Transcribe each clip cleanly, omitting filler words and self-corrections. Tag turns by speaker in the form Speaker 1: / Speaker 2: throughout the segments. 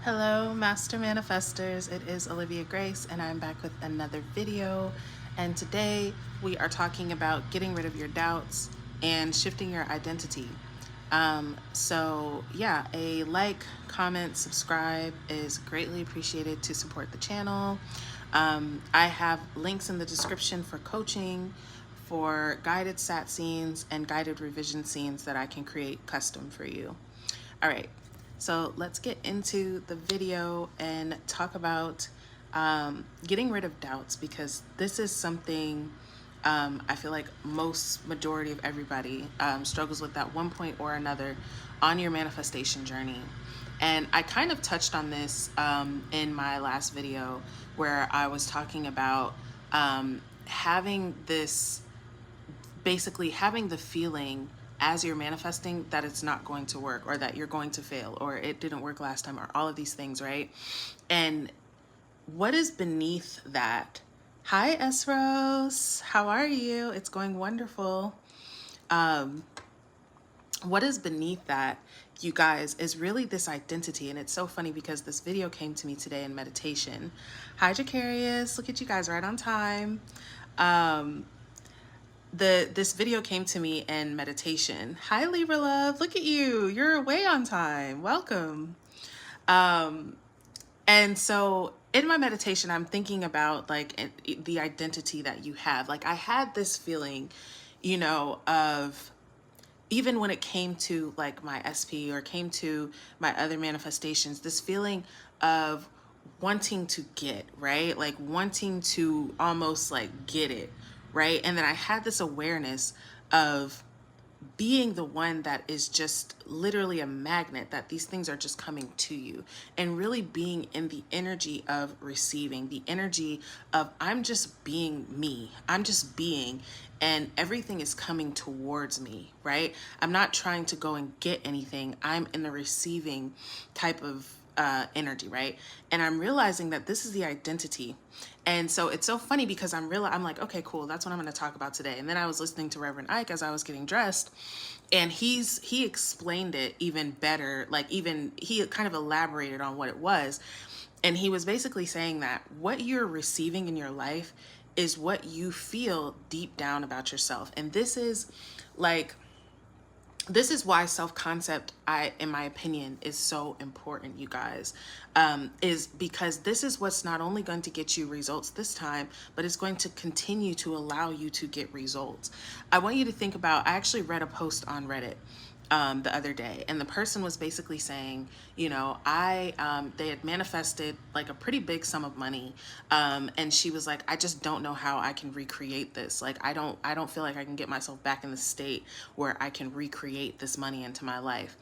Speaker 1: Hello, Master Manifestors. It is Olivia Grace, and I'm back with another video. And today we are talking about getting rid of your doubts and shifting your identity. Yeah, a like, comment, subscribe is greatly appreciated to support the channel. I have links in the description for coaching, for guided sat scenes, and guided revision scenes that I can create custom for you. All right, so let's get into the video and talk about getting rid of doubts, because this is something I feel like majority of everybody struggles with at one point or another on your manifestation journey. And I kind of touched on this in my last video where I was talking about having this basically having the feeling as you're manifesting that it's not going to work, or that you're going to fail, or it didn't work last time, or all of these things, right? And what is beneath that? Hi, Esros. How are you? It's going wonderful. What is beneath that, you guys, is really this identity. And it's so funny because this video came to me today in meditation. Hi, Jacarius. Look at you guys, right on time. This video came to me in meditation. Hi, Libra love. Look at you. You're way on time. Welcome. And so in my meditation, I'm thinking about like the identity that you have. Like I had this feeling, of even when it came to like my SP or came to my other manifestations, this feeling of wanting to get, right? Like wanting to almost like get it, right? And then I had this awareness of being the one that is just literally a magnet, that these things are just coming to you, and really being in the energy of receiving, the energy of I'm just being me, I'm just being, and everything is coming towards me, right? I'm not trying to go and get anything. I'm in the receiving type of energy, right? And I'm realizing that this is the identity. And so it's so funny because I'm like, okay, cool, that's what I'm going to talk about today. And then I was listening to Reverend Ike as I was getting dressed, and he explained it even better. Like even he kind of elaborated on what it was. And he was basically saying that what you're receiving in your life is what you feel deep down about yourself. And this is why self-concept, in my opinion, is so important, you guys, is because this is what's not only going to get you results this time, but it's going to continue to allow you to get results. I want you to think about, I actually read a post on Reddit the other day, and the person was basically saying, they had manifested like a pretty big sum of money, and she was like, I just don't know how I can recreate this. Like I don't feel like I can get myself back in the state where I can recreate this money into my life.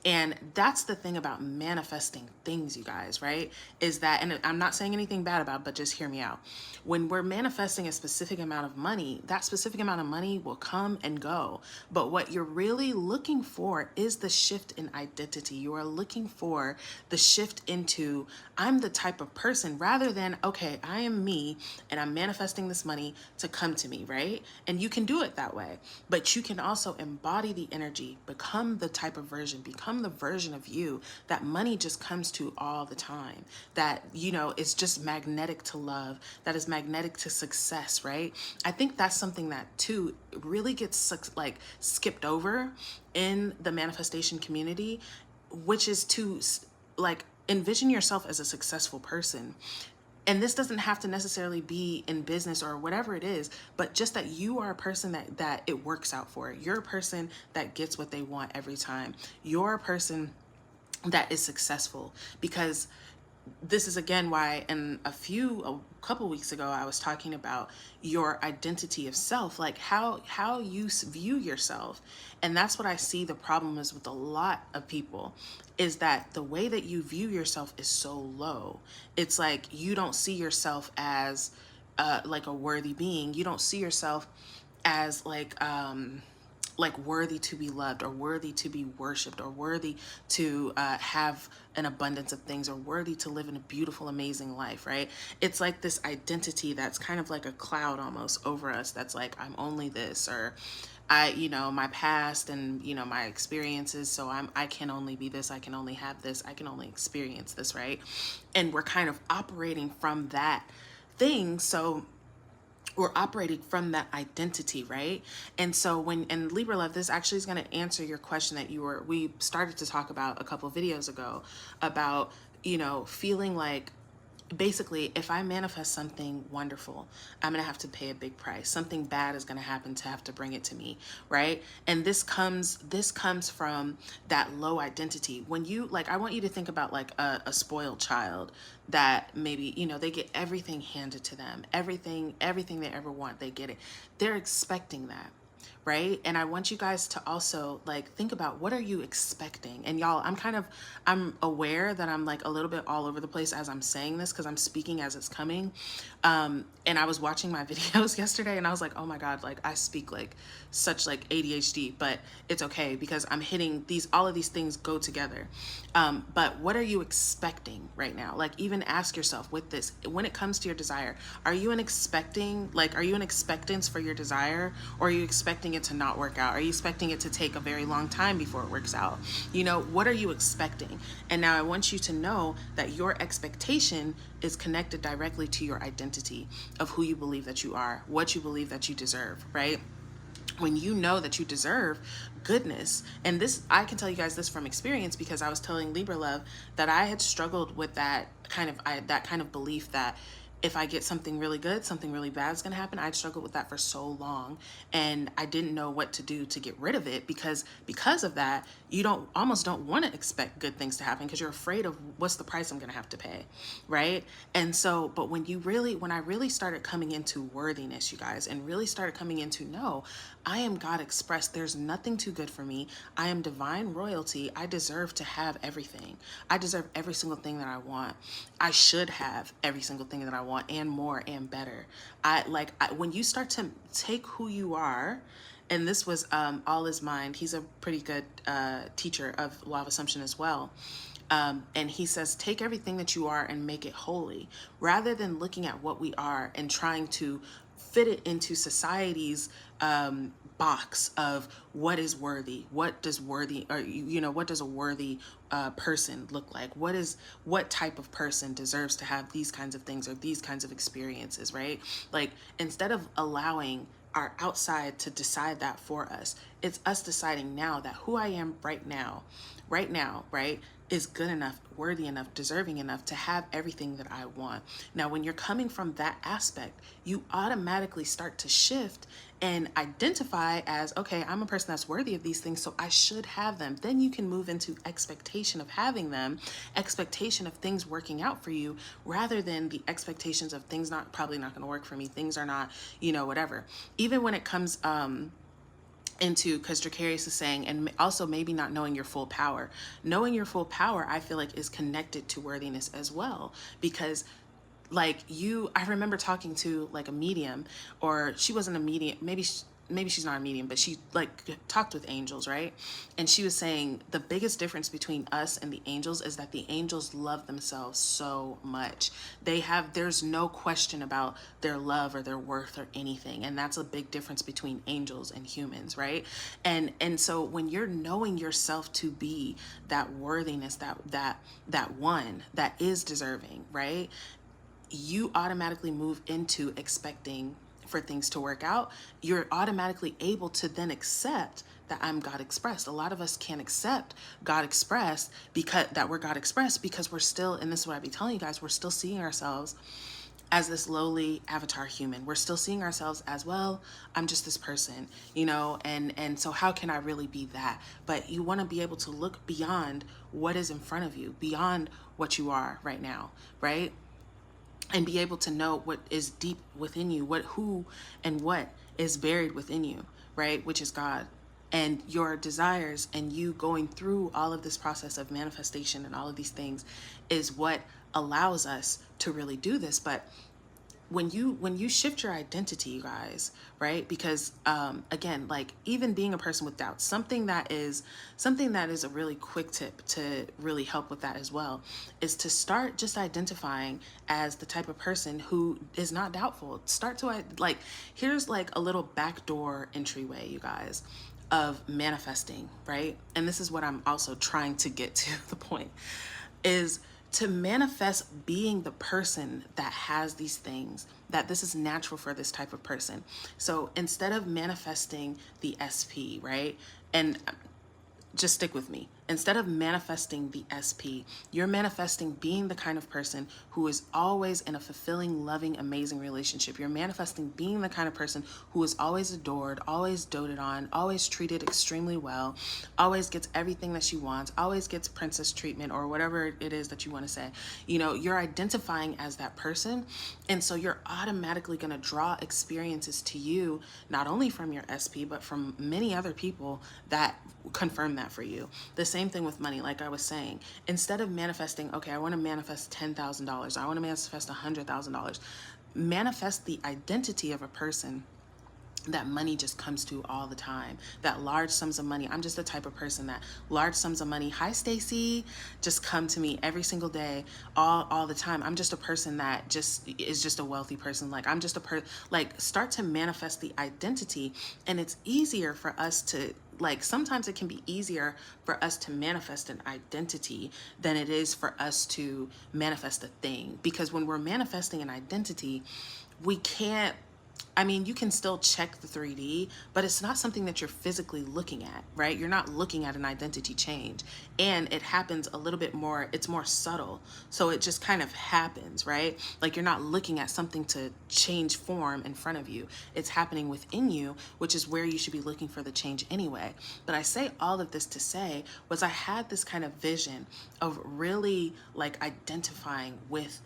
Speaker 1: And that's the thing about manifesting things, you guys, right? Is that, and I'm not saying anything bad about it, but just hear me out. When we're manifesting a specific amount of money, that specific amount of money will come and go. But what you're really looking for is the shift in identity. You are looking for the shift into, I'm the type of person, rather than, okay, I am me and I'm manifesting this money to come to me, right? And you can do it that way, but you can also embody the energy, become the type of version, become the version of you that money just comes to all the time, that, it's just magnetic to love, that is magnetic to success, right? I think that's something that too really gets like skipped over in the manifestation community, which is to like envision yourself as a successful person. And this doesn't have to necessarily be in business or whatever it is, but just that you are a person that it works out for. You're a person that gets what they want every time. You're a person that is successful, because this is again why a couple weeks ago I was talking about your identity of self, like how you view yourself. And that's what I see the problem is with a lot of people, is that the way that you view yourself is so low. It's like you don't see yourself as like a worthy being. You don't see yourself as like worthy to be loved, or worthy to be worshipped, or worthy to have an abundance of things, or worthy to live in a beautiful, amazing life, right? It's like this identity that's kind of like a cloud almost over us, that's like, I'm only this, or my past and, my experiences. So I can only be this, I can only have this, I can only experience this, right? And we're kind of operating from that thing. So we're operating from that identity, right? And so and Libra love, this actually is going to answer your question that we started to talk about a couple of videos ago about, feeling like, basically, if I manifest something wonderful, I'm gonna have to pay a big price. Something bad is gonna happen to have to bring it to me, right? And this comes from that low identity. When you, like, I want you to think about like a spoiled child that maybe, they get everything handed to them, everything they ever want, they get it. They're expecting that, right? And I want you guys to also like think about, what are you expecting? And y'all, I'm aware that I'm like a little bit all over the place as I'm saying this, because I'm speaking as it's coming. And I was watching my videos yesterday and I was like, oh my God, like I speak like such like ADHD, but it's okay because I'm hitting all of these things go together. But what are you expecting right now? Like, even ask yourself with this, when it comes to your desire, are you an expectance for your desire, or are you expecting it to not work out? Are you expecting it to take a very long time before it works out? What are you expecting? And now I want you to know that your expectation is connected directly to your identity of who you believe that you are, what you believe that you deserve, right? When you know that you deserve goodness, and this, I can tell you guys this from experience, because I was telling Libra Love that I had struggled with that kind of belief that if I get something really good, something really bad is going to happen. I'd struggled with that for so long, and I didn't know what to do to get rid of it, because of that, you almost don't want to expect good things to happen because you're afraid of what's the price I'm going to have to pay, right? And so, but when I really started coming into worthiness, you guys, and really started coming into, no, I am God expressed. There's nothing too good for me. I am divine royalty. I deserve to have everything. I deserve every single thing that I want. I should have every single thing that I want, and more and better. When you start to take who you are, and this was All Is Mind. He's a pretty good teacher of Law of Assumption as well. And he says, take everything that you are and make it holy, rather than looking at what we are and trying to fit it into society's box of what is worthy, what does worthy, or what does a worthy person look like, what type of person deserves to have these kinds of things or these kinds of experiences, right? Like, instead of allowing our outside to decide that for us, it's us deciding now that who I am right now, right, is good enough, worthy enough, deserving enough to have everything that I want. Now, when you're coming from that aspect, you automatically start to shift and identify as, okay, I'm a person that's worthy of these things, so I should have them. Then you can move into expectation of having them, expectation of things working out for you, rather than the expectations of things probably not going to work for me. Things are not, whatever. Even when it comes, into, because Dracarius is saying, and also maybe not knowing your full power. Knowing your full power, I feel like, is connected to worthiness as well, because I remember talking to like a medium, or she wasn't a medium, maybe she's not a medium, but she talked with angels, right? And she was saying the biggest difference between us and the angels is that the angels love themselves so much. There's no question about their love or their worth or anything. And that's a big difference between angels and humans, right? And so when you're knowing yourself to be that worthiness, that one that is deserving, right? You automatically move into expecting for things to work out. You're automatically able to then accept that I'm God expressed. A lot of us can't accept God expressed, because we're God expressed, because we're still, and this is what I be telling you guys, we're still seeing ourselves as this lowly avatar human. We're still seeing ourselves as, well, I'm just this person, and so how can I really be that? But you want to be able to look beyond what is in front of you, beyond what you are right now, right? And be able to know what is deep within you, who and what is buried within you, right? Which is God. And your desires, and you going through all of this process of manifestation and all of these things is what allows us to really do this. But when you shift your identity, you guys, right? Because again, like even being a person with doubt, something that is a really quick tip to really help with that as well, is to start just identifying as the type of person who is not doubtful. Start to like, here's like a little backdoor entryway, you guys, of manifesting, right? And this is what I'm also trying to get to the point, is to manifest being the person that has these things, that this is natural for this type of person. So instead of manifesting the SP, right? And just stick with me. Instead of manifesting the SP, you're manifesting being the kind of person who is always in a fulfilling, loving, amazing relationship. You're manifesting being the kind of person who is always adored, always doted on, always treated extremely well, always gets everything that she wants, always gets princess treatment or whatever it is that you want to say. You know, you're identifying as that person. And so you're automatically going to draw experiences to you, not only from your SP, but from many other people that confirm that for you. The same thing with money, like I was saying. Instead of manifesting, okay, I want to manifest $10,000, I want to manifest $100,000, manifest the identity of a person that money just comes to all the time, that large sums of money. I'm just the type of person that large sums of money, hi Stacy, just come to me every single day, all the time. I'm just a person that just is just a wealthy person. Like I'm just like start to manifest the identity. And it's easier for us to, like, sometimes it can be easier for us to manifest an identity than it is for us to manifest a thing. Because when we're manifesting an identity, we can't, I mean, you can still check the 3D, but it's not something that you're physically looking at, right? You're not looking at an identity change. And it happens a little bit more, it's more subtle. So it just kind of happens, right? Like you're not looking at something to change form in front of you. It's happening within you, which is where you should be looking for the change anyway. But I say all of this to say was I had this kind of vision of really like identifying with,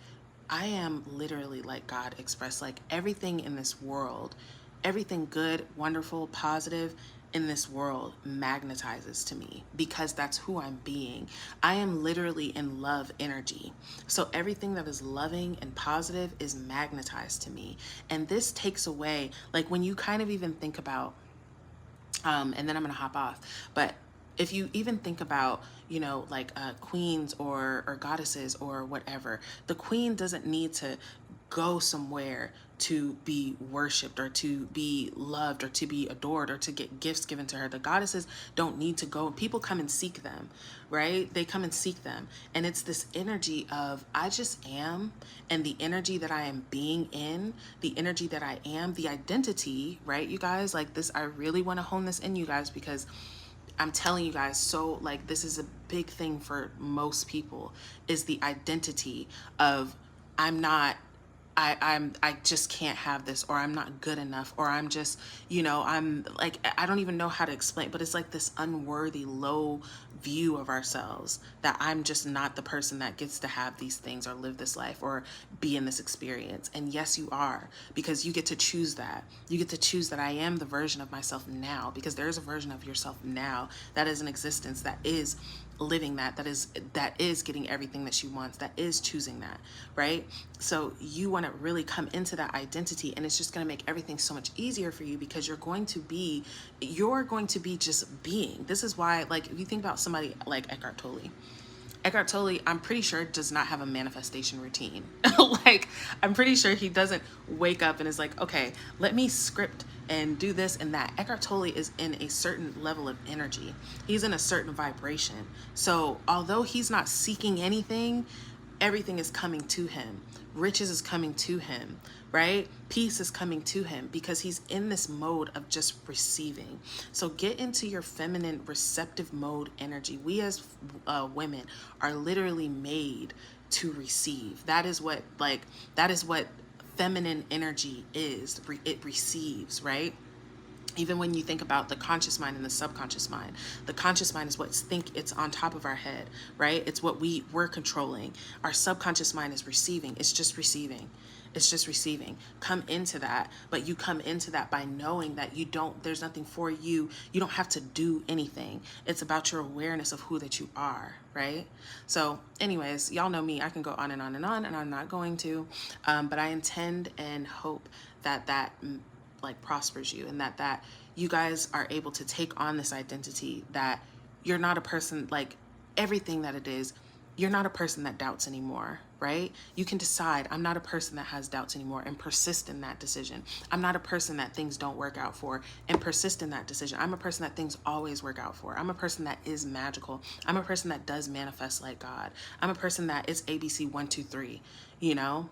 Speaker 1: I am literally like God expressed, like everything in this world, everything good, wonderful, positive in this world magnetizes to me because that's who I'm being. I am literally in love energy. So everything that is loving and positive is magnetized to me. And this takes away, like when you kind of even think about, and then I'm going to hop off, but if you even think about, you know, like queens or goddesses or whatever, the queen doesn't need to go somewhere to be worshipped or to be loved or to be adored or to get gifts given to her. The goddesses don't need to go. People come and seek them, right? They come and seek them. And it's this energy of I just am, and the energy that I am being in, the energy that I am, the identity, right? You guys, like this, I really want to hone this in, you guys, because I'm telling you guys, so like this is a big thing for most people, is the identity of I'm not, I just can't have this, or I'm not good enough, or I'm just, you know, I'm like, I don't even know how to explain, but it's like this unworthy, low view of ourselves that I'm just not the person that gets to have these things or live this life or be in this experience. And yes, you are, because you get to choose that. You get to choose that I am the version of myself now, because there is a version of yourself now that is in existence, that is living that is getting everything that she wants, that is choosing that, right? So you want to really come into that identity, and it's just going to make everything so much easier for you, because you're going to be just being. This is why, like, if you think about somebody like Eckhart Tolle, I'm pretty sure, does not have a manifestation routine. Like, I'm pretty sure he doesn't wake up and is like, okay, let me script and do this and that. Eckhart Tolle is in a certain level of energy. He's in a certain vibration. So although he's not seeking anything, everything is coming to him. Riches is coming to him, right? Peace is coming to him because he's in this mode of just receiving. So get into your feminine receptive mode energy. We as women are literally made to receive. That is what feminine energy is. It receives, right? Even when you think about the conscious mind and the subconscious mind, the conscious mind is what's think it's on top of our head, right? It's what we're controlling. Our subconscious mind is receiving. It's just receiving. It's just receiving. Come into that, but you come into that by knowing that there's nothing for you. You don't have to do anything. It's about your awareness of who that you are, right? So anyways, y'all know me. I can go on and on and on, and I'm not going to, but I intend and hope that like prospers you, and that you guys are able to take on this identity, that you're not a person like everything that it is. You're not a person that doubts anymore, right? You can decide, I'm not a person that has doubts anymore, and persist in that decision. I'm not a person that things don't work out for, and persist in that decision. I'm a person that things always work out for. I'm a person that is magical. I'm a person that does manifest like God. I'm a person that is ABC 1 2 3, you know?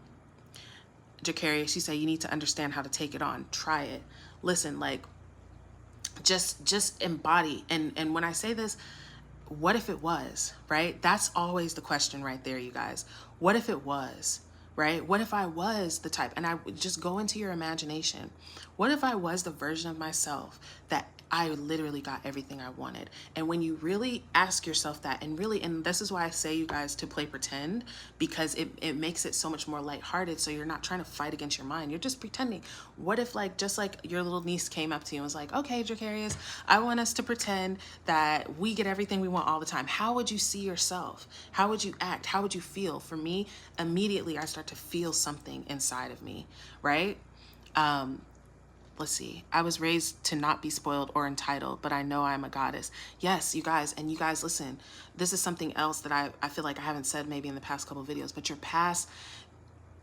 Speaker 1: Jacaria, she said, you need to understand how to take it on. Try it. Listen, like, just embody. And when I say this, what if it was, right? That's always the question right there, you guys. What if it was, right? What if I was the type, and I would just go into your imagination. What if I was the version of myself that I literally got everything I wanted? And when you really ask yourself that, and this is why I say, you guys, to play pretend, because it makes it so much more lighthearted. So you're not trying to fight against your mind. You're just pretending. What if, like, just like your little niece came up to you and was like, okay, Dracarius, I want us to pretend that we get everything we want all the time. How would you see yourself? How would you act? How would you feel? For me, immediately I start to feel something inside of me, right? Let's see. I was raised to not be spoiled or entitled, but I know I'm a goddess. Yes, you guys, and you guys, listen, this is something else that I feel like I haven't said maybe in the past couple of videos, but your past,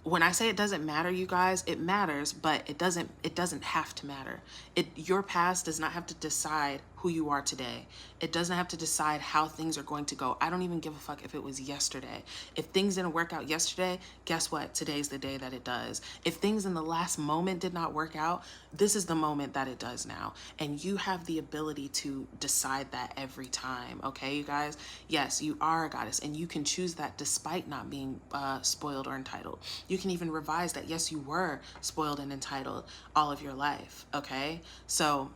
Speaker 1: when I say it doesn't matter, you guys, it matters, but it doesn't have to matter. Your past does not have to decide who you are today. It doesn't have to decide how things are going to go. I don't even give a fuck if it was yesterday. If things didn't work out yesterday, guess what? Today's the day that it does. If things in the last moment did not work out, this is the moment that it does now. And you have the ability to decide that every time, okay, you guys? Yes, you are a goddess, and you can choose that despite not being spoiled or entitled. You can even revise that, yes, you were spoiled and entitled all of your life, okay? So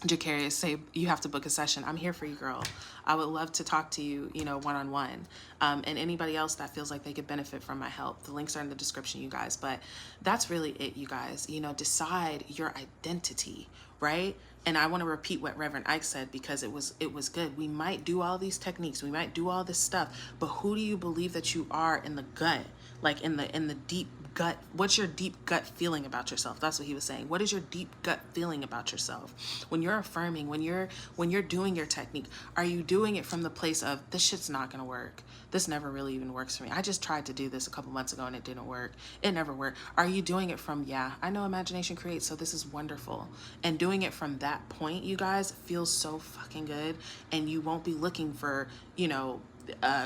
Speaker 1: Jacarius, say you have to book a session. I'm here for you, girl. I would love to talk to you, one-on-one. And anybody else that feels like they could benefit from my help. The links are in the description, you guys. But that's really it, you guys. Decide your identity, right? And I want to repeat what Reverend Ike said, because it was good. We might do all these techniques. We might do all this stuff. But who do you believe that you are in the gut? Like in the deep gut? What's your deep gut feeling about yourself? That's what he was saying. What is your deep gut feeling about yourself? When you're affirming, when you're doing your technique, are you doing it from the place of, this shit's not gonna work? This never really even works for me. I just tried to do this a couple months ago and it didn't work. It never worked. Are you doing it from, yeah, I know imagination creates, so this is wonderful. And doing it from that point, you guys, feels so fucking good. And you won't be looking for,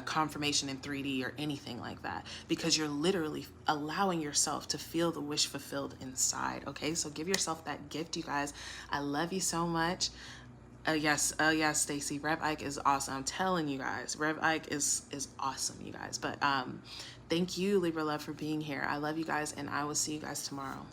Speaker 1: confirmation in 3D or anything like that, because you're literally allowing yourself to feel the wish fulfilled inside. Okay, so give yourself that gift, you guys. I love you so much. Yes, Stacy, Rev Ike is awesome. I'm telling you guys, Rev Ike is awesome, you guys. But thank you, Libra Love, for being here. I love you guys, and I will see you guys tomorrow.